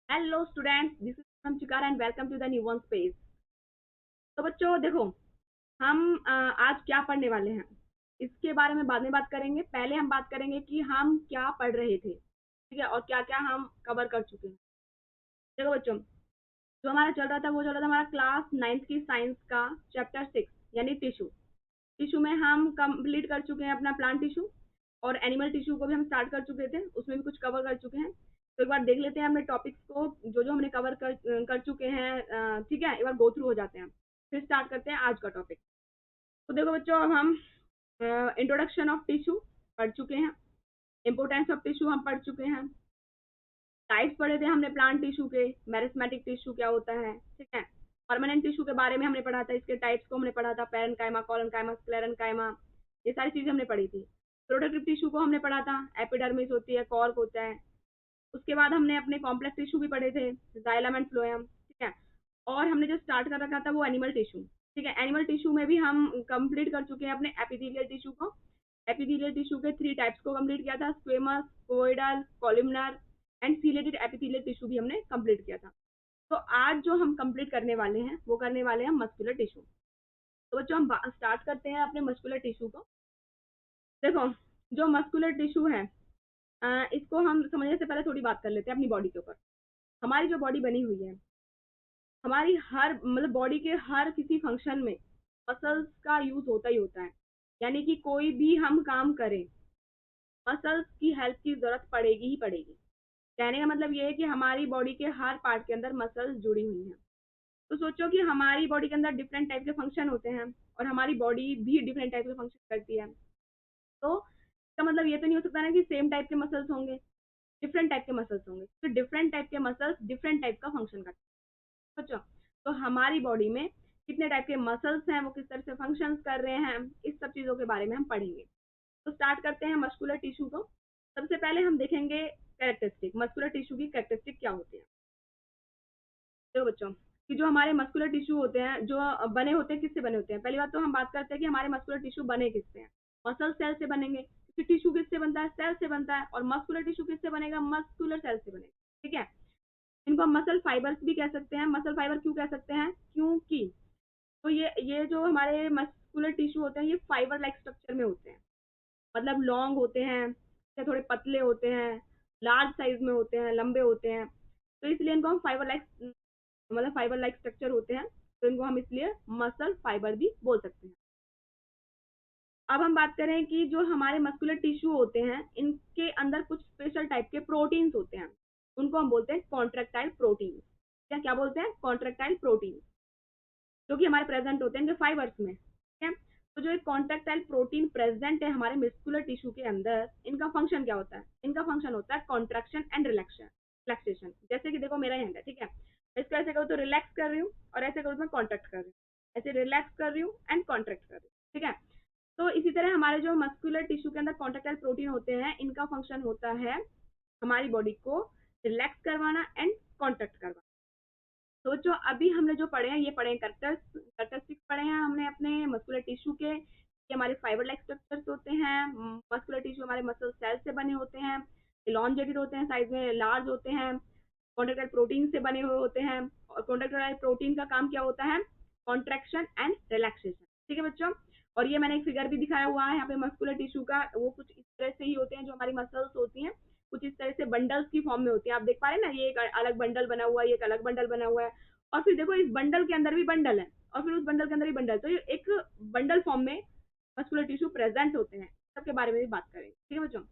Hello students, this is चिकार and welcome to the new one space. तो बच्चों देखो, हम आज क्या पढ़ने वाले हैं इसके बारे में बाद में बात करेंगे। पहले हम बात करेंगे कि हम क्या पढ़ रहे थे, ठीक है, और क्या क्या हम कवर कर चुके हैं। देखो बच्चों, जो हमारा चल रहा था वो चल रहा था हमारा क्लास 9th की साइंस का चैप्टर 6 यानी टिश्यू। टिश्यू में हम कंप्लीट कर चुके हैं अपना प्लांट टिश्यू, और एनिमल टिश्यू को भी हम स्टार्ट कर चुके थे, उसमें भी कुछ कवर कर चुके हैं। तो एक बार देख लेते हैं अपने टॉपिक्स को, जो जो हमने कवर कर चुके हैं। ठीक है, एक बार गो थ्रू हो जाते हैं, फिर स्टार्ट करते हैं आज का टॉपिक। तो देखो बच्चों, अब हम इंट्रोडक्शन ऑफ टिश्यू पढ़ चुके हैं, इंपोर्टेंस ऑफ टिश्यू हम पढ़ चुके हैं, टाइप्स पढ़े थे हमने प्लांट टिश्यू के, मेरिस्मेटिक टिश्यू क्या होता है, ठीक है, परमानेंट टिश्यू के बारे में हमने पढ़ा था, इसके टाइप्स को हमने पढ़ा था, पैरेन्काइमा, कोलेनकाइमा, स्क्लेरेन्काइमा, ये सारी चीजें हमने पढ़ी थी। प्रोडक्टिव टिश्यू को हमने पढ़ा था, एपिडर्मिस होती है, कॉर्क होता है। उसके बाद हमने अपने कॉम्प्लेक्स टिश्यू भी पढ़े थे, जाइलम एंड फ्लोएम, ठीक है। और हमने जो स्टार्ट कर रखा था वो एनिमल टिश्यू, ठीक है। एनिमल टिश्यू में भी हम कंप्लीट कर चुके हैं अपने एपिथेलियल टिश्यू को। एपिथेलियल टिश्यू के 3 टाइप्स को कंप्लीट किया था, squamous, cuboidal, columnar and ciliated epithelial tissue भी हमने कंप्लीट किया था। तो आज जो हम कंप्लीट करने वाले हैं वो करने वाले हैं मस्कुलर टिश्यू। तो बच्चों, हम स्टार्ट करते हैं अपने मस्कुलर टिश्यू को। देखो, जो मस्कुलर टिश्यू है, इसको हम समझने से पहले थोड़ी बात कर लेते हैं अपनी बॉडी के ऊपर। हमारी जो बॉडी बनी हुई है, हमारी हर मतलब बॉडी के हर किसी फंक्शन में मसल्स का यूज होता ही होता है। यानी कि कोई भी हम काम करें, मसल्स की हेल्प की जरूरत पड़ेगी ही पड़ेगी। कहने का मतलब ये है कि हमारी बॉडी के हर पार्ट के अंदर मसल्स जुड़ी हुई हैं। तो सोचो कि हमारी बॉडी के अंदर डिफरेंट टाइप के फंक्शन होते हैं, और हमारी बॉडी भी डिफरेंट टाइप के फंक्शन करती है। तो इसका मतलब ये तो नहीं हो सकता ना कि सेम टाइप के मसल्स होंगे, डिफरेंट टाइप के मसल्स होंगे। तो डिफरेंट टाइप के मसल्स डिफरेंट टाइप का फंक्शन करते हैं। सोचो, तो हमारी बॉडी में कितने टाइप के मसल्स हैं, वो किस तरह से फंक्शन कर रहे हैं, इस सब चीजों के बारे में हम पढ़ेंगे। तो स्टार्ट करते हैं मस्कुलर टिश्यू को। सबसे पहले हम देखेंगे कैरेक्टरिस्टिक, मस्कुलर टिश्यू की कैरेक्टरिस्टिक क्या होती है। तो बच्चों, कि जो हमारे मस्कुलर टिश्यू होते हैं, जो बने होते हैं, किससे बने होते हैं। पहली बात तो हम बात करते हैं कि हमारे मस्कुलर टिश्यू बने किससे हैं। मसल सेल से बनेंगे, क्योंकि टिश्यू किससे बनता है, सेल से बनता है। और मस्कुलर टिश्यू किससे बनेगा, मस्कुलर सेल से बनेगा, ठीक है। इनको हम मसल फाइबर्स भी कह सकते हैं। मसल फाइबर क्यों कह सकते हैं, क्योंकि तो ये जो हमारे मस्कुलर टिश्यू होते हैं, ये फाइबर लाइक स्ट्रक्चर में होते हैं। मतलब लॉन्ग होते हैं या थोड़े पतले होते हैं, लार्ज साइज में होते हैं, लंबे होते हैं। तो इसलिए इनको हम फाइबर लाइक, मतलब फाइबर लाइक स्ट्रक्चर होते हैं, तो इनको हम इसलिए मसल फाइबर भी बोल सकते हैं। अब हम बात करें कि जो हमारे मस्कुलर टिश्यू होते हैं, इनके अंदर कुछ स्पेशल टाइप के प्रोटीन्स होते हैं, उनको हम बोलते हैं कॉन्ट्रेक्टाइल प्रोटीन। क्या क्या बोलते हैं, कॉन्ट्रेक्टाइल प्रोटीन, जो कि हमारे प्रेजेंट होते हैं इनके फाइबर्स में, ठीक है। तो जो एक कॉन्ट्रेक्टाइल प्रोटीन प्रेजेंट है हमारे मस्कुलर टिश्यू के अंदर, इनका फंक्शन क्या होता है, इनका फंक्शन होता है कॉन्ट्रैक्शन एंड रिलैक्सेशन। जैसे कि देखो, मेरा हैंड है, ठीक है, इसको ऐसे करो तो रिलैक्स कर रही हूँ, और ऐसे करो तो मैं कॉन्ट्रैक्ट कर रही हूँ, ऐसे रिलैक्स कर रही हूँ एंड कॉन्ट्रैक्ट कर रही हूँ, ठीक है। तो इसी तरह हमारे जो मस्कुलर टिश्यू के अंदर कॉन्ट्रेक्टाइल प्रोटीन होते हैं, इनका फंक्शन होता है हमारी बॉडी को रिलैक्स करवाना एंड कॉन्ट्रैक्ट करवाना। तो जो अभी हमने जो पढ़े हैं, ये पढ़े हैं कैरेक्टरिस्टिक्स पढ़े हैं हमने अपने मस्कुलर टिश्यू के। ये हमारे फाइबर लाइक स्ट्रक्चर्स होते हैं। मस्कुलर टिश्यू हमारे मसल सेल से बने होते हैं, इलॉन्जेटेड होते हैं, साइज में लार्ज होते हैं, कॉन्ट्रेक्टाइल प्रोटीन से बने हुए होते हैं। और कॉन्ट्रेक्टाइल प्रोटीन का काम क्या होता है, कॉन्ट्रैक्शन एंड रिलैक्सेशन, ठीक है बच्चों। और ये मैंने एक फिगर भी दिखाया हुआ है यहाँ पे मस्कुलर टिश्यू का, वो कुछ इस तरह से ही होते हैं। जो हमारी मसल्स होती हैं, कुछ इस तरह से बंडल्स की फॉर्म में होती है, आप देख पा रहे हैं ना, ये एक अलग बंडल बना हुआ है, ये एक अलग बंडल बना हुआ है। और फिर देखो, इस बंडल के अंदर भी बंडल है, और फिर उस बंडल के अंदर भी बंडल, तो ये एक बंडल फॉर्म में मस्कुलर टिश्यू प्रेजेंट होते हैं। सबके बारे में भी बात करेंगे, ठीक है बच्चों।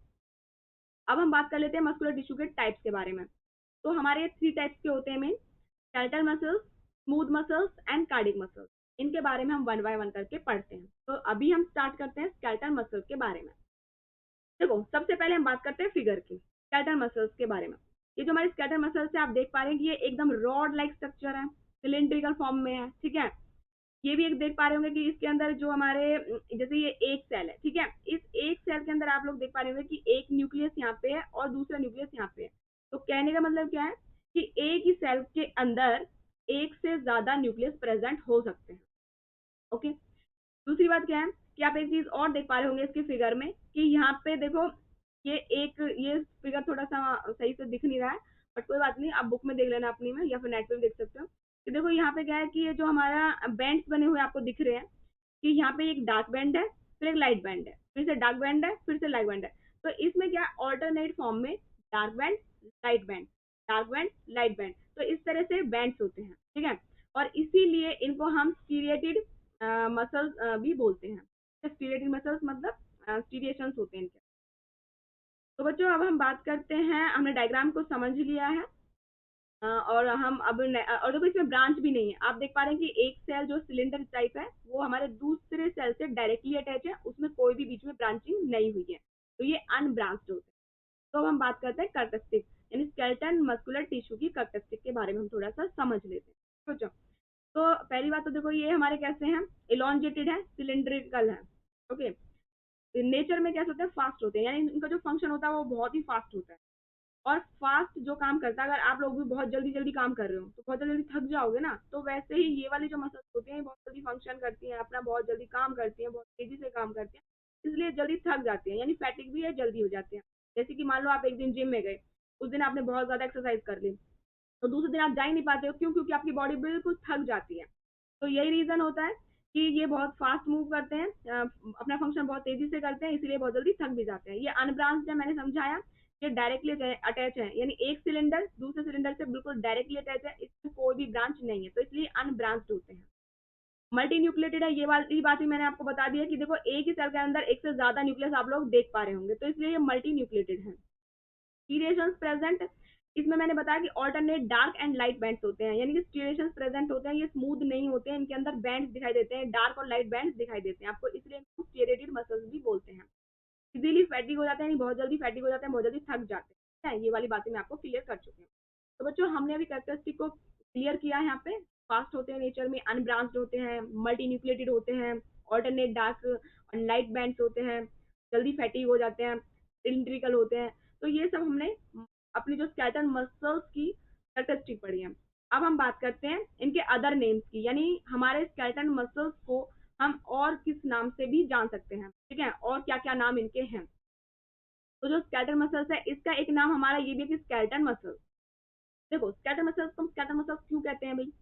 अब हम बात कर लेते हैं मस्कुलर टिश्यू के टाइप्स के बारे में। तो हमारे 3 टाइप्स के होते हैं main, skeletal muscles, smooth muscles and cardiac muscles. इनके बारे में हम वन बाय वन करके पढ़ते हैं। तो अभी हम स्टार्ट करते हैं स्केलेटल मसल्स के बारे में। देखो, सबसे पहले हम बात करते हैं फिगर की, स्केलेटल मसल्स के बारे में। ये जो हमारे स्केलेटल मसल्स है, आप देख पा रहे हैं कि ये एकदम रॉड लाइक स्ट्रक्चर है, सिलिंड्रिकल फॉर्म में है, ठीक है। ये भी एक देख पा रहे होंगे कि इसके अंदर जो हमारे, जैसे ये एक सेल है, ठीक है, इस एक सेल के अंदर आप लोग देख पा रहे होंगे कि एक न्यूक्लियस यहाँ पे है और दूसरा न्यूक्लियस यहाँ पे है। तो कहने का मतलब क्या है कि एक ही सेल के अंदर एक से ज्यादा न्यूक्लियस प्रेजेंट हो सकते हैं, ओके। दूसरी बात क्या है कि आप एक चीज और देख पा रहे होंगे इसके फिगर में, कि यहाँ पे देखो, ये फिगर थोड़ा सा सही से दिख नहीं रहा है, बट कोई बात नहीं, आप बुक में देख लेना अपनी में, या फिर नेट पे भी देख सकते हो। कि देखो यहाँ पे क्या है कि ये जो हमारा बैंड्स बने हुए आपको दिख रहे हैं, कि यहाँ पे एक डार्क बैंड है, फिर एक लाइट बैंड है, फिर से डार्क बैंड है, फिर से लाइट बैंड है। तो इसमें क्या ऑल्टरनेट फॉर्म में dark band, light band, dark band, light band, तो इस तरह से बैंड्स होते हैं, ठीक है। और इसीलिए इनको हम स्टीरिएटेड मसल्स भी बोलते हैं। स्टीरिएटेड मसल्स मतलब स्टीरिएशंस होते हैं इनके। तो बच्चों अब हम बात करते हैं, हमने डायग्राम को समझ लिया है। और हम अब और देखो इसमें ब्रांच भी नहीं है, आप देख पा रहे हैं कि एक सेल जो सिलेंडर टाइप है वो हमारे दूसरे सेल से डायरेक्टली अटैच है, उसमें कोई भी बीच में ब्रांचिंग नहीं हुई है, तो ये अनब्रांच्ड होते हैं। तो अब हम बात करते हैं कैरेक्टरिस्टिक, यानी स्केलेटन मस्कुलर टिश्यू की कैरेक्टरिस्टिक के बारे में हम थोड़ा सा समझ लेते हैं। सोचो, तो पहली बात तो देखो ये हमारे कैसे हैं, इलॉन्जेटेड है, सिलेंड्रिकल है, ओके। नेचर में कैसे होते हैं, फास्ट होते हैं, यानी इनका जो फंक्शन होता है वो बहुत ही फास्ट होता है। और फास्ट जो काम करता है, अगर आप लोग भी बहुत जल्दी जल्दी काम कर रहे हो तो बहुत जल्दी थक जाओगे ना, तो वैसे ही ये वाली जो मसल्स होती हैं बहुत जल्दी फंक्शन करती हैं, अपना बहुत जल्दी काम करती हैं, बहुत तेजी से काम करती हैं, इसलिए जल्दी थक जाती हैं, यानी फैटिक भी है, जल्दी हो जाते हैं। जैसे कि मान लो आप एक दिन जिम में गए, उस दिन आपने बहुत ज्यादा एक्सरसाइज कर ली, तो दूसरे दिन आप जा ही नहीं पाते हो, क्यों? क्योंकि आपकी बॉडी बिल्कुल थक जाती है। तो यही रीजन होता है कि ये बहुत फास्ट मूव करते हैं, अपना फंक्शन बहुत तेजी से करते हैं, इसीलिए बहुत जल्दी थक भी जाते हैं। ये अनब्रांच्ड है, मैंने समझाया, ये डायरेक्टली अटैच है, यानी एक सिलेंडर दूसरे सिलेंडर से बिल्कुल डायरेक्टली अटैच है, इसमें कोई भी ब्रांच नहीं है, तो इसलिए अनब्रांच्ड होते हैं। मल्टी न्यूक्लिएटेड है, ये वाली बात भी मैंने आपको बता दी है कि देखो एक ही सेल के अंदर एक से ज्यादा न्यूक्लियस आप लोग देख पा रहे होंगे, तो इसलिए ये मल्टी न्यूक्लिएटेड है। स्टीरिएशंस प्रेजेंट, इसमें मैंने बताया कि alternate dark and light bands होते हैं, यानी कि स्टीरिएशंस प्रेजेंट होते हैं, ये स्मूथ नहीं होते हैं, इनके अंदर बैंड्स दिखाई देते हैं, डार्क और लाइट बैंड्स दिखाई देते हैं आपको, इसलिए इनको स्टीरिएटेड मसल्स भी बोलते हैं। इजीली फैटिक हो जाते हैं, यानी बहुत जल्दी फैटिक हो जाते हैं, बहुत जल्दी थक जाते हैं, ठीक है। ये वाली बातें मैं आपको क्लियर कर चुकी हूँ। तो बच्चों हमने अभी कैरेक्टरिस्टिक को क्लियर किया है, यहाँ पे फास्ट होते हैं नेचर में, अनब्रांच्ड होते हैं, मल्टी न्यूक्लिएटेड होते हैं, ऑल्टरनेट डार्क और लाइट बैंड्स होते हैं, जल्दी फैटिक हो जाते हैं, सिलिंड्रिकल होते हैं। तो ये सब हमने अपनी जो स्केलेटल मसल्स की कैरेक्टरिस्टिक पढ़ी है। अब हम बात करते हैं इनके अदर नेम्स की, यानी हमारे स्केलेटल मसल्स को हम और किस नाम से भी जान सकते हैं, ठीक है, और क्या क्या नाम इनके हैं। तो जो स्केलेटल मसल्स है, इसका एक नाम हमारा ये भी है कि स्केलेटन मसल्स। देखो स्केलेटल मसल्स को हम स्केलेटल मसल्स क्यों कहते हैं भाई,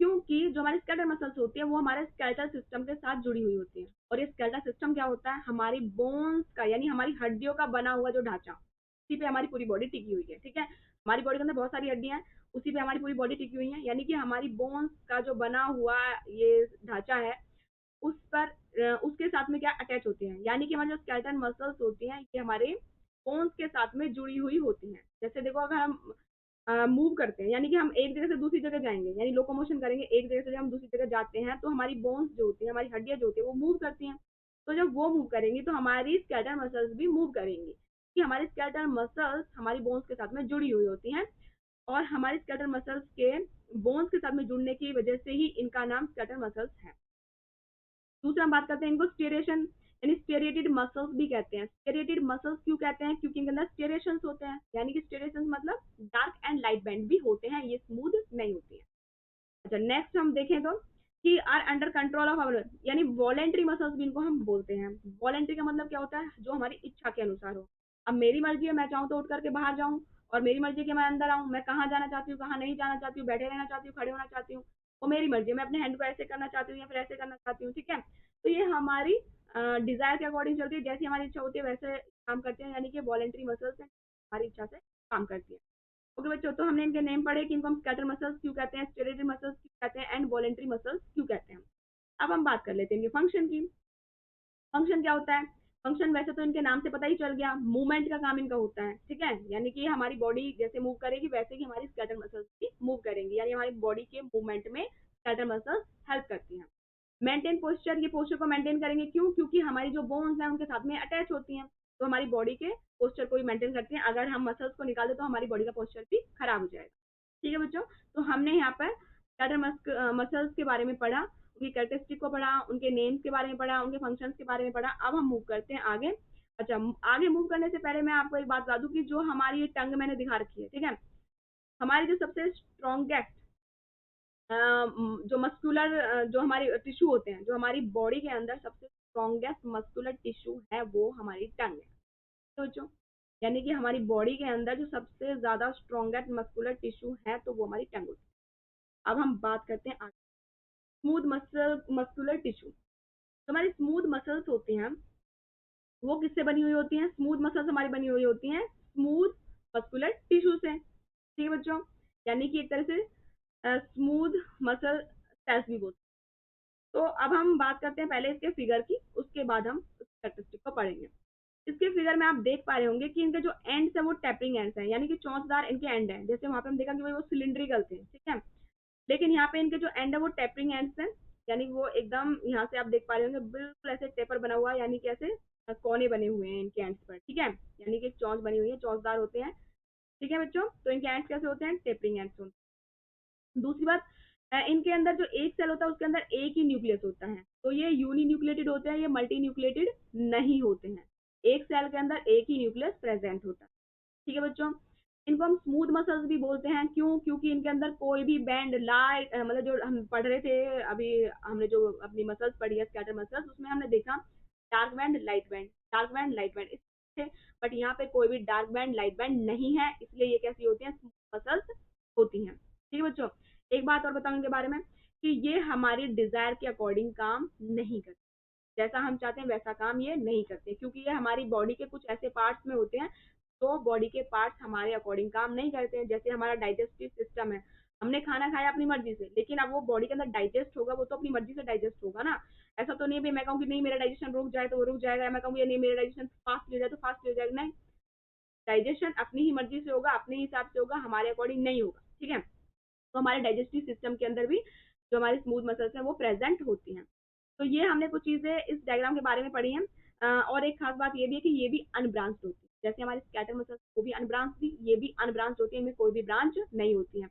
क्योंकि जो हमारी स्केलेटल मसल्स होती है वो हमारे स्केलेटल सिस्टम के साथ जुड़ी हुई होती है। और ये स्केलेटल सिस्टम क्या होता है, हमारी बोन्स का, यानी हमारी हड्डियों का बना हुआ जो ढांचा, उसी पे हमारी पूरी बॉडी टिकी हुई है, ठीक है। हमारी बॉडी के अंदर बहुत सारी हड्डियां हैं, उसी पे हमारी पूरी बॉडी टिकी हुई है, यानी कि हमारी बोन्स का जो बना हुआ ये ढांचा है, उस पर उसके साथ में क्या अटैच होते हैं, यानी कि हमारी जो स्केलेटल मसल्स होती हैं ये हमारे बोन्स के साथ में जुड़ी हुई होती हैं। जैसे देखो अगर हम मूव करते हैं, यानी कि हम एक जगह से दूसरी जगह जाएंगे, यानी लोकोमोशन करेंगे, एक जगह से जब हम दूसरी जगह जाते हैं तो हमारी बोन्स जो होती है, हमारी हड्डियां जो होती है वो मूव करती हैं। तो जब वो मूव करेंगी तो हमारी स्केलेटल मसल्स भी मूव करेंगी, कि हमारी स्केलेटल मसल्स हमारी बोन्स के साथ में जुड़ी हुई होती हैं। और हमारी स्केलेटल मसल्स के बोन्स के साथ में जुड़ने की वजह से ही इनका नाम स्केलेटल मसल्स है। दूसरा हम बात करते हैं इनको स्टेरेशन, यानी स्टेरेटेड मसल्स भी कहते हैं। स्टेरेटेड मसल्स क्यों कहते हैं, क्योंकि इनके अंदर स्टेरेशंस होते हैं, यानी कि स्टेरेशंस मतलब डार्क एंड लाइट बैंड भी होते हैं, ये स्मूथ नहीं होती है। अच्छा नेक्स्ट हम देखें तो कि are under control of our, यानी वॉलेंट्री मसल्स भी इनको हम बोलते हैं। वॉलेंट्री का मतलब क्या होता है, जो हमारी इच्छा के अनुसार हो। अब मेरी मर्जी है, मैं चाहूँ तो उठ करके बाहर जाऊँ, और मेरी मर्जी है कि मैं अंदर आऊँ, मैं कहाँ जाना चाहती हूँ, कहाँ नहीं जाना चाहती हूँ, बैठे रहना चाहती हूँ, खड़े होना चाहती हूँ, वो मेरी मर्जी है। मैं अपने हैंड को ऐसे करना चाहती हूँ या फिर ऐसे करना चाहती हूँ, ठीक है। तो ये हमारी डिजायर के अकॉर्डिंग चलती है, जैसी हमारी इच्छा होती है वैसे काम करते हैं, यानी कि वॉलेंट्री मसल्स हमारी इच्छा से काम करती है। ओके बच्चों, तो हमने इनके नेम पढ़े कि इनको हम स्कैटर मसल्स क्यों कहते हैं, स्टेरेटेड मसल्स क्यों कहते हैं, एंड वॉलेंट्री मसल्स क्यों कहते हैं। अब हम बात कर लेते हैं इनके फंक्शन की। फंक्शन क्या होता है, फंक्शन वैसे तो इनके नाम से पता ही चल गया, मूवमेंट का काम इनका होता है, ठीक है। यानी कि हमारी बॉडी जैसे मूव करेगी वैसे ही हमारी स्केलेटल मसल्स भी मूव करेंगी, यानी हमारी बॉडी के मूवमेंट में स्केलेटल मसल्स हेल्प करती हैं। मेंटेन पोस्चर, ये पोस्चर को मेंटेन करेंगे, क्यों? क्योंकि हमारी जो बोन्स हैं उनके साथ में अटैच होती हैं, तो हमारी बॉडी के पोस्चर को भी मेंटेन करती हैं। अगर हम मसल्स को निकाल दें तो हमारी बॉडी का पोस्चर भी खराब हो जाएगा, ठीक है बच्चों। तो हमने यहाँ पर स्केलेटल मसल्स के बारे में पढ़ा, उनकी कैरेक्टरिस्टिक को पढ़ा, उनके नेम्स के बारे में पढ़ा, उनके फंक्शंस के बारे में पढ़ा। अब हम मूव करते हैं आगे। अच्छा आगे मूव करने से पहले मैं आपको एक बात बता दूं कि जो हमारी ये टंग मैंने दिखा रखी है, ठीक है, हमारी जो सबसे स्ट्रॉन्गेस्ट जो मस्कुलर जो हमारे टिश्यू होते हैं, जो हमारी बॉडी के अंदर सबसे स्ट्रॉन्गेस्ट मस्कुलर टिश्यू है वो हमारी टंग है, सोचो। यानी कि हमारी बॉडी के अंदर जो सबसे ज्यादा स्ट्रॉन्गेस्ट मस्कुलर टिश्यू है तो वो हमारी टंग होती है। अब हम बात करते हैं स्मूथ मस्कुलर टिश्यू। तो हमारी स्मूथ मसल्स होती हैं, वो किससे बनी हुई होती हैं? स्मूथ मसल्स हमारी बनी हुई होती हैं स्मूथ मस्कुलर टिश्यू से, ठीक है बच्चों। यानी कि एक तरह से स्मूथ मसल सेल्स भी बोलते हैं। तो अब हम बात करते हैं पहले इसके फिगर की, उसके बाद हम स्टैटिस्टिक को पढ़ेंगे। इसके फिगर में आप देख पा रहे होंगे कि इनके जो एंड्स है वो टेपरिंग एंड्स हैं, यानी कि चौंसदार इनके एंड है। जैसे वहां पे हम देखा कि वो सिलिंड्रिकल थे, ठीक है, लेकिन यहाँ पे इनके जो एंड है वो टेपरिंग एंड्स हैं। यानी कि वो एकदम यहाँ से आप देख पा रहे होंगे बिल्कुल ऐसे टेपर बना हुआ है, यानी कि ऐसे कोने बने हुए हैं इनके एंड्स पर, ठीक है, यानी कि एक चौंच बनी हुई है, चौंचदार होते हैं, ठीक है बच्चों। तो इनके एंड्स कैसे होते हैं? टेपरिंग एंड्स होते हैं। दूसरी बात, इनके अंदर जो एक सेल होता है उसके अंदर एक ही न्यूक्लियस होता है, तो ये यूनी न्यूक्लिएटेड होते हैं, ये मल्टी न्यूक्लिएटेड नहीं होते हैं। एक सेल के अंदर एक ही न्यूक्लियस प्रेजेंट होता है, ठीक है बच्चों। इनको हम स्मूथ मसल्स भी बोलते हैं, क्यों? क्योंकि इनके अंदर कोई भी बैंड लाइट, मतलब जो हम पढ़ रहे थे अभी, हमने जो अपनी मसल्स पढ़ी है स्कैटर मसल्स, उसमें हमने देखा dark band light band, dark band light band थे, बट यहाँ पे कोई भी डार्क बैंड लाइट बैंड नहीं है, इसलिए ये कैसी होती है? स्मूथ मसल्स होती हैं, ठीक है बच्चों। एक बात और बताऊं इनके बारे में कि ये हमारी डिजायर के अकॉर्डिंग काम नहीं करते, जैसा हम चाहते हैं वैसा काम ये नहीं करते, क्योंकि ये हमारी बॉडी के कुछ ऐसे पार्ट्स में होते हैं, तो बॉडी के पार्ट्स हमारे अकॉर्डिंग काम नहीं करते हैं। जैसे हमारा डाइजेस्टिव सिस्टम है, हमने खाना खाया अपनी मर्जी से, लेकिन अब वो बॉडी के अंदर डाइजेस्ट होगा, वो तो अपनी मर्जी से डाइजेस्ट होगा ना। ऐसा तो नहीं भी मैं कहूँ कि नहीं मेरा डाइजेशन रुक जाए तो वो रुक जाएगा, मैं कहूँ नहीं मेरा डाइजेशन फास्ट हो जाए तो फास्ट हो जाएगा, नहीं। डाइजेशन अपनी ही मर्जी से होगा, अपने हिसाब से होगा, हमारे अकॉर्डिंग नहीं होगा, ठीक है। तो हमारे डाइजेस्टिव सिस्टम के अंदर भी जो हमारी स्मूथ मसल्स हैं वो प्रेजेंट होती हैं। तो ये हमने कुछ चीजें इस डायग्राम के बारे में पढ़ी हैं। और एक खास बात ये भी है कि ये भी अनब्रांच्ड होती है, जैसे हमारी स्कैटर मसल्स वो भी अनब्रांच थी, ये भी अनब्रांच होती है, इनमें कोई भी ब्रांच नहीं होती है।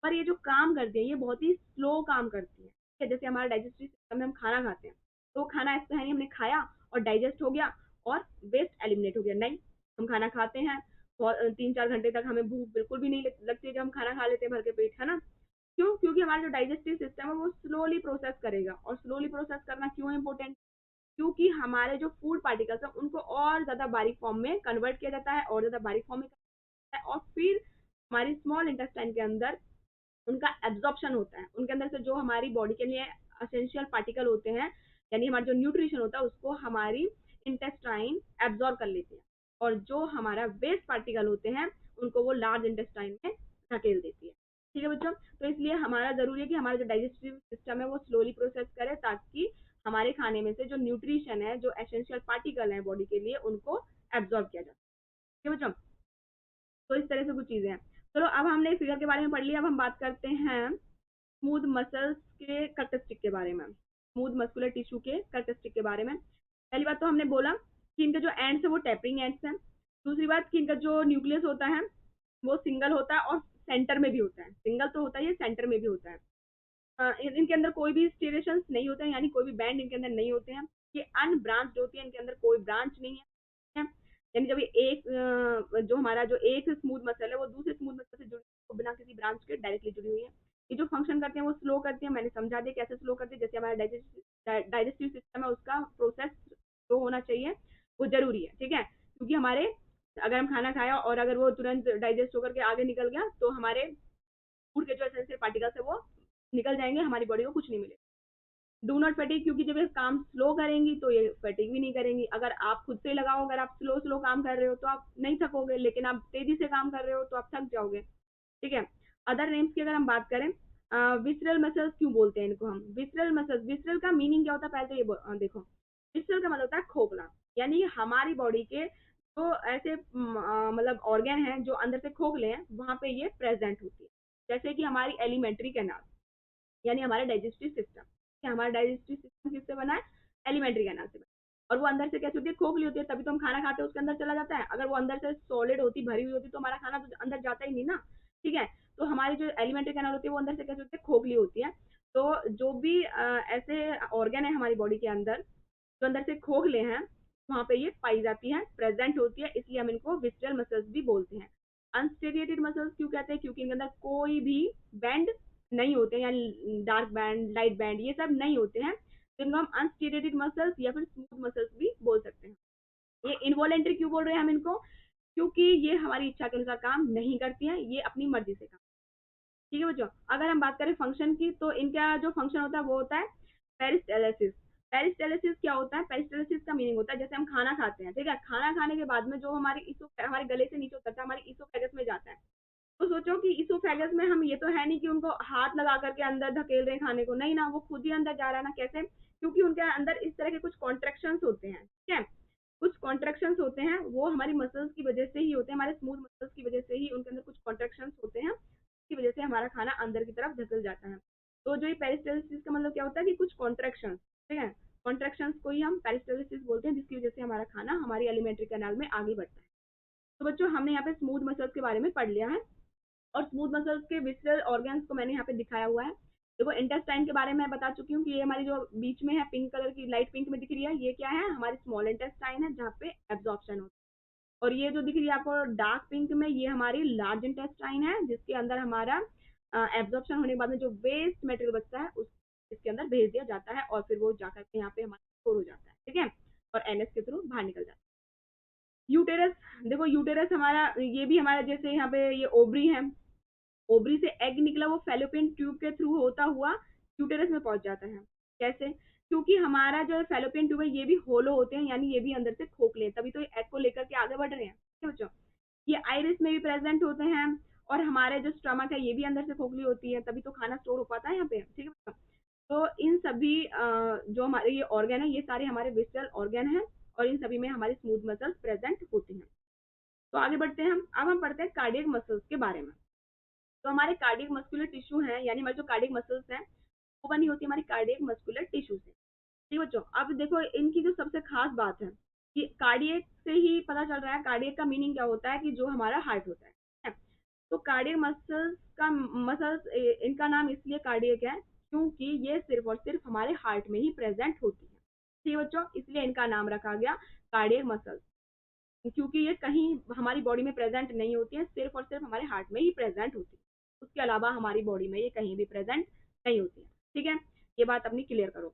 पर ये जो काम करती है ये बहुत ही स्लो काम करती है, ठीक है। जैसे हमारा डाइजेस्टिव सिस्टम में हम खाना खाते हैं, तो खाना ऐसा है नहीं हमने खाया और डाइजेस्ट हो गया और वेस्ट एलिमिनेट हो गया, नहीं। हम खाना खाते हैं, 3-4 घंटे तक हमें भूख बिल्कुल भी नहीं लगती है जब हम खाना खा लेते हैं भर के पेट, है ना। क्यों? क्योंकि हमारा जो डाइजेस्टिव सिस्टम है वो स्लोली प्रोसेस करेगा, और स्लोली प्रोसेस करना क्यों इम्पोर्टेंट? क्योंकि हमारे जो फूड पार्टिकल्स है उनको और ज्यादा बारीक फॉर्म में कन्वर्ट किया जाता है, और ज्यादा बारीक फॉर्म में है, और फिर हमारी स्मॉल इंटेस्टाइन के अंदर उनका एब्जॉर्प्शन होता है। उनके अंदर से जो हमारी बॉडी के लिए असेंशियल पार्टिकल होते हैं, यानी हमारा जो न्यूट्रिशन होता है उसको हमारी इंटेस्टाइन एब्जॉर्ब कर लेती है, और जो हमारा वेस्ट पार्टिकल होते हैं उनको वो लार्ज इंटेस्टाइन में धकेल देती है, ठीक है बच्चों। तो इसलिए हमारा जरूरी है कि हमारा जो डाइजेस्टिव सिस्टम है वो स्लोली प्रोसेस करे, ताकि हमारे खाने में से जो न्यूट्रिशन है, जो एसेंशियल पार्टिकल है बॉडी के लिए, उनको एब्जॉर्ब किया जाए, ठीक है बच्चों। तो इस तरह से कुछ चीजें हैं। चलो अब हमने फिगर के बारे में पढ़ लिया, अब हम बात करते हैं स्मूथ मसल्स के करक्टरिस्टिक के बारे में, स्मूथ मस्कुलर टिश्यू के करक्टरिस्टिक के बारे में। पहली बात तो हमने बोला कि इनके जो एंड्स है वो टेपरिंग एंड्स हैं। दूसरी बात कि इनका जो न्यूक्लियस होता है वो सिंगल होता है और सेंटर में भी होता है, सिंगल तो होता है, ये सेंटर में भी होता है। इनके अंदर कोई भी स्टेरेशंस नहीं होते हैं, यानी कोई भी बैंड इनके अंदर नहीं होते हैं। ये अनब्रांच्ड होती है, इनके अंदर कोई ब्रांच नहीं है, यानी जब ये एक जो हमारा जो एक स्मूथ मसल है वो दूसरे स्मूथ मसल से जुड़ी, तो बिना किसी ब्रांच के डायरेक्टली जुड़ी हुई है। ये जो फंक्शन करते हैं वो स्लो करते हैं, मैंने समझा दिया कैसे स्लो करते हैं। जैसे हमारा डाइजेस्टिव सिस्टम है उसका प्रोसेस स्लो होना चाहिए, वो जरूरी है, ठीक है। क्योंकि हमारे अगर हम खाना खाया और अगर वो तुरंत डाइजेस्ट होकर के आगे निकल गया तो हमारे फूड के जो एसेंशियल पार्टिकल्स है वो निकल जाएंगे, हमारी बॉडी को कुछ नहीं मिलेगा। डू नॉट फैटिक, क्योंकि जब ये काम स्लो करेंगी तो ये फैटिक भी नहीं करेंगी। अगर आप खुद से लगाओ, अगर आप स्लो स्लो काम कर रहे हो तो आप नहीं थकोगे, लेकिन आप तेजी से काम कर रहे हो तो आप थक जाओगे, ठीक है। अदर नेम्स की अगर हम बात करें, विसरल मसल्स क्यों बोलते हैं इनको हम? विसरल मसल्स, विसरल का मीनिंग क्या होता है पहले तो ये देखो। विसरल का मतलब होता है खोखला, यानी हमारी बॉडी के जो ऐसे मतलब ऑर्गन हैं जो अंदर से खोखले हैं, वहां पे ये प्रेजेंट होती है। जैसे कि हमारी एलिमेंट्री कैनाल, यानी हमारा डाइजेस्टिव सिस्टम, हमारा डाइजेस्टिव सिस्टम किससे बना है? एलिमेंट्री कैनाल से बना है। और वो अंदर से कैसे होती है? खोखली होती है, तभी तो हम खाना खाते हैं उसके अंदर चला जाता है। अगर वो अंदर से सॉलिड होती, भरी हुई होती, तो हमारा खाना तो अंदर जाता ही नहीं ना, ठीक है। तो हमारी जो एलिमेंट्री कैनाल होती है वो अंदर से कैसे होती है? खोखली होती है। तो जो भी ऐसे ऑर्गन है हमारी बॉडी के अंदर जो अंदर से खोखले हैं, वहां पे ये पाई जाती है, प्रेजेंट होती है, इसलिए हम इनको विस्ट्रल मसल्स भी बोलते हैं। अनस्टेरिएटेड मसल्स क्यों कहते हैं? क्योंकि इनके अंदर कोई भी बैंड नहीं होते हैं, यानी डार्क बैंड लाइट बैंड ये सब नहीं होते हैं, तो इनको हम अनस्टेरिएटेड मसल्स या फिर स्मूथ मसल्स भी बोल सकते हैं। ये इनवॉलेंट्री क्यों बोल रहे हैं हम इनको? क्योंकि ये हमारी इच्छा के अनुसार काम नहीं करती हैं, ये अपनी मर्जी से काम। ठीक है बच्चों, अगर हम बात करें फंक्शन की, तो इनका जो फंक्शन होता है वो होता है पेरिस्टाल्सिस। पेरिस्टाल्सिस क्या होता है? पेरिस्टाल्सिस का मीनिंग होता है जैसे हम खाना खाते हैं, ठीक है, खाना खाने के बाद में जो हमारे गले से नीचे उतरता है, हमारे इसोफेगस में जाता है। तो सोचो कि इसोफेगस में हम, ये तो है नहीं कि उनको हाथ लगा करके अंदर धकेल रहे हैं खाने को, नहीं ना, वो खुद ही अंदर जा रहा है ना। कैसे? क्योंकि उनके अंदर इस तरह के कुछ कॉन्ट्रेक्शंस होते हैं, ठीक है, कुछ कॉन्ट्रेक्शंस होते हैं, वो हमारी मसल्स की वजह से ही होते हैं, हमारे स्मूथ मसल्स की वजह से ही उनके अंदर कुछ कॉन्ट्रेक्शंस होते हैं, की वजह से हमारा खाना अंदर की तरफ धकेल जाता है। तो जो ये पेरिस्टाल्सिस का मतलब क्या होता है कि कुछ कॉन्ट्रेक्शंस, ठीक है, कॉन्ट्रेक्शंस को ही हम पेरिस्टाल्सिस बोलते हैं, जिसकी वजह से हमारा खाना हमारी एलिमेंट्री कैनाल में आगे बढ़ता है। तो बच्चों, हमने यहाँ पे स्मूथ मसल्स के बारे में पढ़ लिया है, और स्मूथ मसल्स के विसरल ऑर्गन्स को मैंने यहाँ पे दिखाया हुआ है। देखो, इंटेस्टाइन के बारे में मैं बता चुकी हूँ कि ये हमारी जो बीच में है पिंक कलर की, लाइट पिंक में दिख रही है, ये क्या है? हमारी स्मॉल इंटेस्टाइन है, जहाँ पे एब्जॉर्प्शन होता है। और ये जो दिख रही है आपको डार्क पिंक में, ये हमारी लार्ज इंटेस्टाइन है, जिसके अंदर हमारा एब्जॉर्प्शन होने के बाद में जो वेस्ट मटेरियल बचता है उस इसके अंदर भेज दिया जाता है, और फिर वो जाकर के यहाँ पे हमारा स्टोर हो जाता है, ठीक है, और एनएस के थ्रू बाहर निकल जाता है। यूटेरस, देखो यूटेरस हमारा, ये भी हमारा जैसे यहाँ पे ये ओवरी है, ओवरी से एग निकला, वो फेलोपियन ट्यूब के थ्रू होता हुआ यूटेरस में पहुंच जाता है। कैसे? क्योंकि हमारा जो फेलोपियन ट्यूब है ये भी होलो होते हैं, यानी ये भी अंदर से खोखले हैं, तभी तो एग को लेकर के आगे बढ़ रहे हैं, ठीक है बच्चों। ये आइरिस में भी प्रेजेंट होते हैं, और हमारे जो स्टमक है ये भी अंदर से खोखली होती है, तभी तो खाना स्टोर हो पाता है यहाँ पे, ठीक है बच्चों। तो इन सभी जो हमारे ये ऑर्गन है, ये सारे हमारे विसरल ऑर्गन हैं, और इन सभी में हमारी स्मूथ मसल्स प्रेजेंट होती हैं। तो आगे बढ़ते हैं हम, अब हम पढ़ते हैं कार्डियक मसल्स के बारे में। तो हमारे कार्डियक मस्कुलर टिश्यू है, यानी हमारे जो कार्डियक मसल्स हैं वो बनी होती है हमारी कार्डियक मस्कुलर टिश्यू से। ठीक बच्चों, अब देखो इनकी जो सबसे खास बात है कि कार्डियक से ही पता चल रहा है, कार्डियक का मीनिंग क्या होता है कि जो हमारा हार्ट होता है। तो कार्डियक मसल्स इनका नाम इसलिए कार्डियक है क्योंकि ये सिर्फ और सिर्फ हमारे हार्ट में ही प्रेजेंट होती है। ठीक बच्चों, इसलिए इनका नाम रखा गया कार्डियक मसल्स, क्योंकि ये कहीं हमारी बॉडी में प्रेजेंट नहीं होती है, सिर्फ और सिर्फ हमारे हार्ट में ही प्रेजेंट होती है, उसके अलावा हमारी बॉडी में ये कहीं भी प्रेजेंट नहीं होती है। ठीक है, ये बात अपनी क्लियर करो।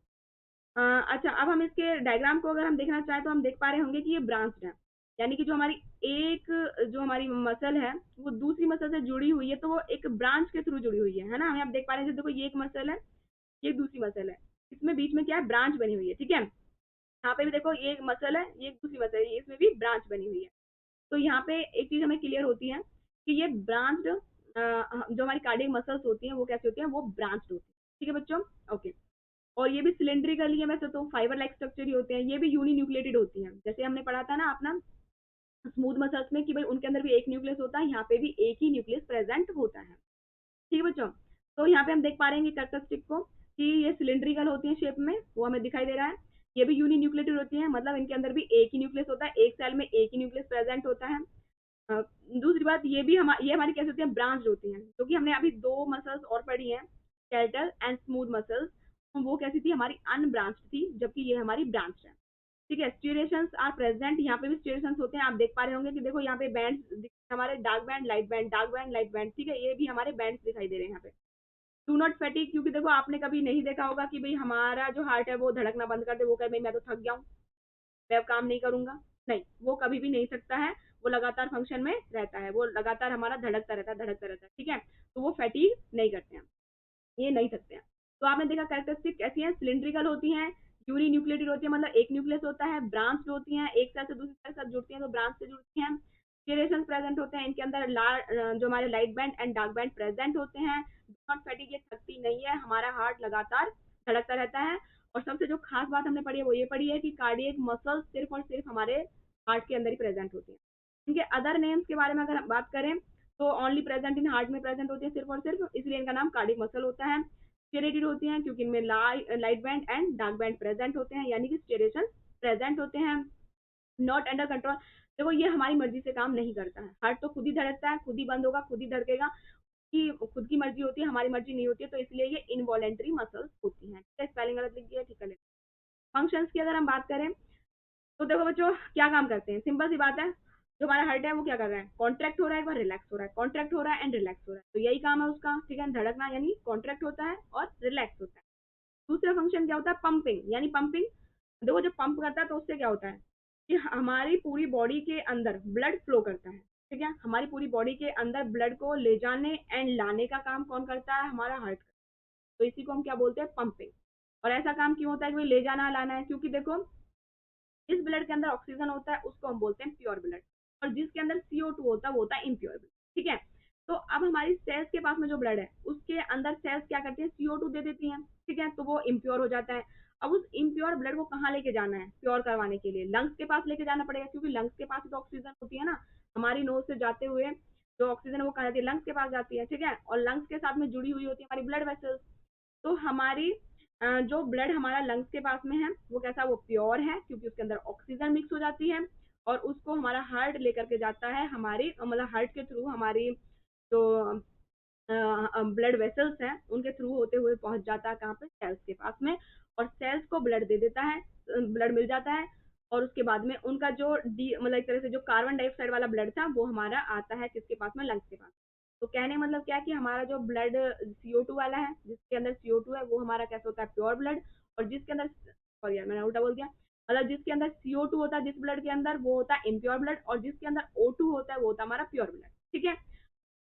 अच्छा, अब हम इसके डायग्राम को अगर हम देखना चाहें तो हम देख पा रहे होंगे कि ये ब्रांच्ड है, यानी कि जो हमारी एक जो हमारी मसल है वो दूसरी मसल से जुड़ी हुई है, तो वो एक ब्रांच के थ्रू जुड़ी हुई है ना। हम यहाँ देख पा रहे हैं, देखो ये एक मसल है, ये दूसरी मसल है, इसमें बीच में क्या है? ब्रांच बनी हुई है, ठीक है। यहाँ पे भी देखो ये एक मसल है, ये एक दूसरी मसल है, इसमें भी ब्रांच बनी हुई है। तो यहाँ पे एक चीज हमें क्लियर होती है कि ये ब्रांच्ड, जो हमारी कार्डियक मसल्स होती हैं वो कैसे होती हैं? वो ब्रांच्ड होती है, ठीक है बच्चों, ओके। और ये भी सिलेंड्रिकली है, वैसे तो फाइबर लाइक स्ट्रक्चर ही होते हैं, ये भी यूनी न्यूक्लिएटेड होती हैं, जैसे हमने पढ़ा था ना अपना स्मूथ मसल्स में कि भाई उनके अंदर भी एक न्यूक्लियस होता है, यहाँ पे भी एक ही न्यूक्लियस प्रेजेंट होता है, ठीक है बच्चों। तो यहाँ पे हम देख पा रहे हैं कि कैरेक्टरिस्टिक को कि ये सिलेंड्रिकल होती है शेप में, वो हमें दिखाई दे रहा है। ये भी यूनी न्यूक्लिएटेड होती है, मतलब इनके अंदर भी एक ही न्यूक्लियस होता है, एक सेल में एक ही न्यूक्लियस प्रेजेंट होता है। दूसरी बात, ये हमारी कैसे होती है? ब्रांच होती हैं, क्योंकि हमने अभी दो मसल्स और पढ़ी हैं, स्केलेटल एंड स्मूथ मसल्स, वो कैसी थी? हमारी अनब्रांच्ड थी, जबकि ये हमारी ब्रांच है, ठीक है। स्ट्रिएशंस आर प्रेजेंट, यहाँ पे भी स्ट्रिएशंस होते हैं, आप देख पा रहे होंगे कि देखो यहाँ पे बैंड हमारे, dark band light band, dark band light band, ठीक है, ये भी हमारे बैंड दिखाई दे रहे हैं यहाँ पे। डू नॉट फैटिक, क्योंकि देखो आपने कभी नहीं देखा होगा कि भाई हमारा जो हार्ट है वो धड़कना बंद कर दे, वो कहे भाई मैं तो थक गया हूँ, मैं अब काम नहीं करूंगा, नहीं, वो कभी भी नहीं सकता है, वो लगातार फंक्शन में रहता है, वो लगातार हमारा धड़कता रहता है, धड़कता रहता है, ठीक है। तो वो फैटिग नहीं करते हैं, ये नहीं सकते हैं। तो आपने देखा कैरेक्टरिस्टिक कैसी है? सिलिंड्रिकल होती हैं, यूनी न्यूक्लिएटेड होती है, मतलब एक न्यूक्लियस होता है, ब्रांच होती हैं, एक सेल से दूसरी सेल साथ जुड़ती हैं तो ब्रांच से जुड़ती हैं। स्टिरेशन प्रेजेंट होते हैं, इनके अंदर जो हमारे light band and dark band present होते हैं। नॉट फैटिग, ये थकती नहीं है, हमारा हार्ट लगातार धड़कता रहता है। और सबसे जो खास बात हमने पढ़ी है वो ये पढ़ी है कि कार्डियक मसल सिर्फ और सिर्फ हमारे हार्ट के अंदर ही प्रेजेंट होती है। इनके अदर नेम्स के बारे में अगर हम बात करें तो ओनली प्रेजेंट इन हार्ट में प्रेजेंट होती है सिर्फ और सिर्फ, इसलिए इनका नाम कार्डियक मसल होता है। स्टेरेटेड होती हैं क्योंकि इनमें light band and dark band present होते हैं, यानी कि स्टेरेशन प्रेजेंट होते हैं। नॉट अंडर कंट्रोल, देखो ये हमारी मर्जी से काम नहीं करता है, हार्ट तो खुद ही धड़कता है, खुद ही बंद होगा, खुद ही धड़केगा, कि खुद की मर्जी होती है, हमारी मर्जी नहीं होती है, तो इसलिए ये इनवॉलेंट्री मसल्स होती हैं, ठीक है। स्पेलिंग गलत लिख दिया, ठीक है। फंक्शंस की अगर हम बात करें तो देखो बच्चों क्या काम करते हैं, सिंपल सी बात है, जो हमारा हार्ट है वो क्या कर रहा है? कॉन्ट्रैक्ट हो रहा है, एक बार रिलैक्स हो रहा है, कॉन्ट्रैक्ट हो रहा है एंड रिलैक्स हो रहा है, तो यही काम है उसका, ठीक है। धड़कना यानी कॉन्ट्रैक्ट होता है और रिलैक्स होता है। दूसरा फंक्शन क्या होता है? पंपिंग, यानी पंपिंग, देखो जब पंप करता है तो उससे क्या होता है? कि हमारी पूरी बॉडी के अंदर ब्लड फ्लो करता है। ठीक है, हमारी पूरी बॉडी के अंदर ब्लड को ले जाने एंड लाने का काम कौन करता है? हमारा हार्ट। तो इसी को हम क्या बोलते हैं? पंपिंग। और ऐसा काम क्यों होता है कि भाई ले जाना लाना है? क्योंकि देखो, जिस ब्लड के अंदर ऑक्सीजन होता है उसको हम बोलते हैं प्योर ब्लड, और जिसके अंदर CO2 होता है वो होता है इम्प्योर ब्लड। ठीक है, तो अब हमारी सेल्स के पास में जो ब्लड है उसके अंदर सेल्स क्या करती है? CO2 दे देती हैं। ठीक है, तो वो इम्प्योर हो जाता है। अब उस इम्प्योर ब्लड को कहाँ लेके जाना है प्योर करवाने के लिए? लंग्स के पास लेके जाना पड़ेगा, क्योंकि लंग्स के पास तो ऑक्सीजन होती है ना। हमारी नोज से जाते हुए जो ऑक्सीजन है वो कहाँ जाती है? लंग्स के पास जाती है। ठीक है, और लंग्स के साथ में जुड़ी हुई होती है हमारी ब्लड वेसल्स। तो हमारी जो ब्लड हमारा लंग्स के पास में है वो कैसा? वो प्योर है, क्योंकि उसके अंदर ऑक्सीजन मिक्स हो जाती है। और उसको हमारा हार्ट लेकर के जाता है, हमारी मतलब हार्ट के थ्रू हमारी जो ब्लड वेसल्स हैं उनके थ्रू होते हुए पहुंच जाता है कहाँ पे? सेल्स के पास में। और सेल्स को ब्लड दे देता है, ब्लड मिल जाता है। और उसके बाद में उनका जो डी मतलब एक तरह से जो कार्बन डाइऑक्साइड वाला ब्लड था वो हमारा आता है किसके पास में? लंग्स के पास। तो कहने का मतलब क्या है कि हमारा जो ब्लड CO2 वाला है, जिसके अंदर CO2 है, वो हमारा कैसा होता है? Pure blood. और जिसके अंदर, सॉरी यार मैंने उल्टा बोल दिया, मतलब जिसके अंदर CO2 होता है जिस ब्लड के अंदर, वो होता है इम्प्योर ब्लड। और जिसके अंदर O2 होता है वो होता है हमारा प्योर ब्लड। ठीक है,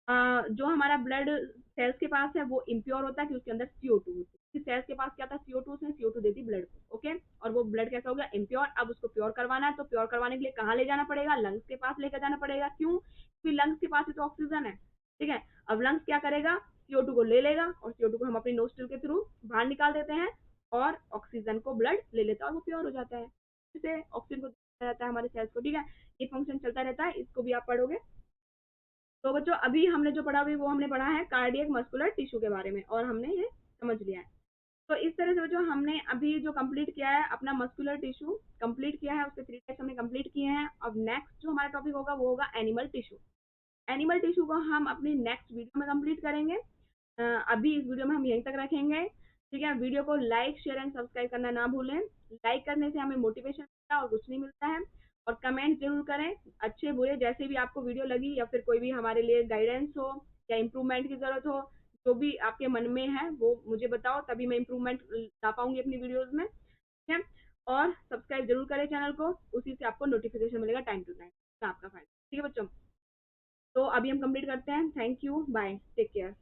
जो हमारा ब्लड सेल्स के पास है वो इम्प्योर होता है क्योंकि उसके अंदर CO2 होती है। सेल्स के पास क्या था? CO2, उसने CO2 दे दी ब्लड को। ओके, और वो ब्लड कैसा हो गया? इम्प्योर। अब उसको प्योर करवाना है, तो प्योर करवाने के लिए कहाँ ले जाना पड़ेगा? लंग्स के पास लेकर जाना पड़ेगा। क्यों? क्योंकि लंग्स के पास ही तो ऑक्सीजन है। ठीक है, अब लंग्स क्या करेगा? CO2 को ले लेगा, और CO2 को हम अपनी नोस्ट्रिल के थ्रू बाहर निकाल देते हैं, और ऑक्सीजन को ब्लड ले लेता है और वो प्योर हो जाता है। जिससे ऑक्सीजन को दिया जाता है हमारे सेल्स को। ठीक है, ये फंक्शन चलता रहता है, इसको भी आप पढ़ोगे। तो बच्चों अभी हमने जो पढ़ा, अभी वो हमने पढ़ा है कार्डियक मस्कुलर टिश्यू के बारे में, और हमने ये समझ लिया है। तो इस तरह से बच्चों हमने अभी जो कंप्लीट किया है अपना मस्कुलर टिश्यू कंप्लीट किया है, उसके 3 टाइप्स हमने कंप्लीट किए हैं। अब नेक्स्ट जो हमारा टॉपिक होगा वो होगा एनिमल टिश्यू। एनिमल टिश्यू को हम अपनी नेक्स्ट वीडियो में कंप्लीट करेंगे। अभी इस वीडियो में हम यहीं तक रखेंगे। ठीक है, वीडियो को लाइक शेयर एंड सब्सक्राइब करना ना भूलें। लाइक करने से हमें मोटिवेशन मिलता है और कुछ नहीं मिलता है। और कमेंट जरूर करें, अच्छे बुरे जैसे भी आपको वीडियो लगी, या फिर कोई भी हमारे लिए गाइडेंस हो या इम्प्रूवमेंट की जरूरत हो, जो भी आपके मन में है वो मुझे बताओ, तभी मैं इम्प्रूवमेंट ला पाऊंगी अपनी वीडियोज में। ठीक है, और सब्सक्राइब जरूर करें चैनल को, उसी से आपको नोटिफिकेशन मिलेगा टाइम टू टाइम आपका फायदा। ठीक है बच्चों, तो अभी हम कंप्लीट करते हैं। Thank you, bye, take care.